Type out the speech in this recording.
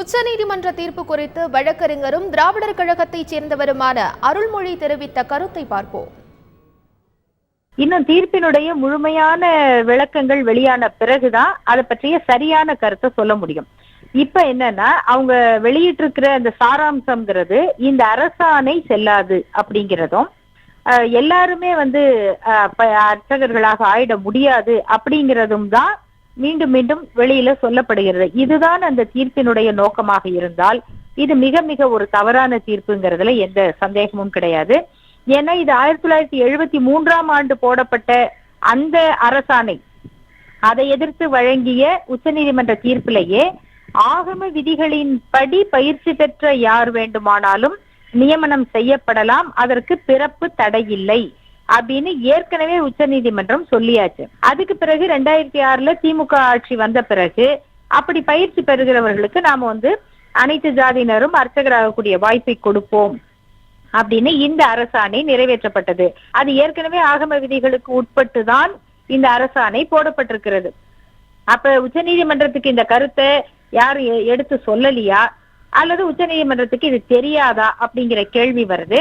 உச்சநீதிமன்ற தீர்ப்பு குறித்து வழக்கறிஞரும் திராவிடர் கழகத்தைச் சேர்ந்தவருமான அருள்மொழி தெரிவித்த கருத்தை பார்ப்போம். இன்னும் தீர்ப்பினுடைய முழுமையான விளக்கங்கள் வெளியான பிறகுதான் அதை பற்றிய சரியான கருத்தை சொல்ல முடியும். இப்ப என்னன்னா, அவங்க வெளியிட்டிருக்கிற அந்த சாராம்சம்ங்கிறது இந்த அரசாணை செல்லாது அப்படிங்கிறதும், எல்லாருமே அர்ச்சகர்களாக ஆயிட முடியாது அப்படிங்கிறதும் தான் மீண்டும் மீண்டும் வெளியில சொல்லப்படுகிறது. இதுதான் அந்த தீர்ப்பினுடைய நோக்கமாக இருந்தால் இது மிக மிக ஒரு தவறான தீர்ப்புங்கிறதுல எந்த சந்தேகமும் கிடையாது. ஏன்னா இது 1973ஆம் ஆண்டு போடப்பட்ட அந்த அரசாணை, அதை எதிர்த்து வழங்கிய உச்சநீதிமன்ற தீர்ப்பிலேயே ஆகம விதிகளின் படி பயிற்சி பெற்ற யார் வேண்டுமானாலும் நியமனம் செய்யப்படலாம், அதற்கு பிறப்பு தடையில்லை அப்படின்னு ஏற்கனவே உச்சநீதிமன்றம் சொல்லியாச்சு. அதுக்கு பிறகு 2006ல திமுக ஆட்சி வந்த பிறகு அப்படி பயிற்சி பெறுகிறவர்களுக்கு நாம அனைத்து ஜாதியினரும் அர்ச்சகராகக்கூடிய வாய்ப்பை கொடுப்போம் அப்படின்னு இந்த அரசாணை நிறைவேற்றப்பட்டது. அது ஏற்கனவே ஆகம விதிகளுக்கு உட்பட்டுதான் இந்த அரசாணை போடப்பட்டிருக்கிறது. அப்ப உச்சநீதிமன்றத்துக்கு இந்த கருத்தை யாரு எடுத்து சொல்லலையா அல்லது உச்சநீதிமன்றத்துக்கு இது தெரியாதா அப்படிங்கிற கேள்வி வருது.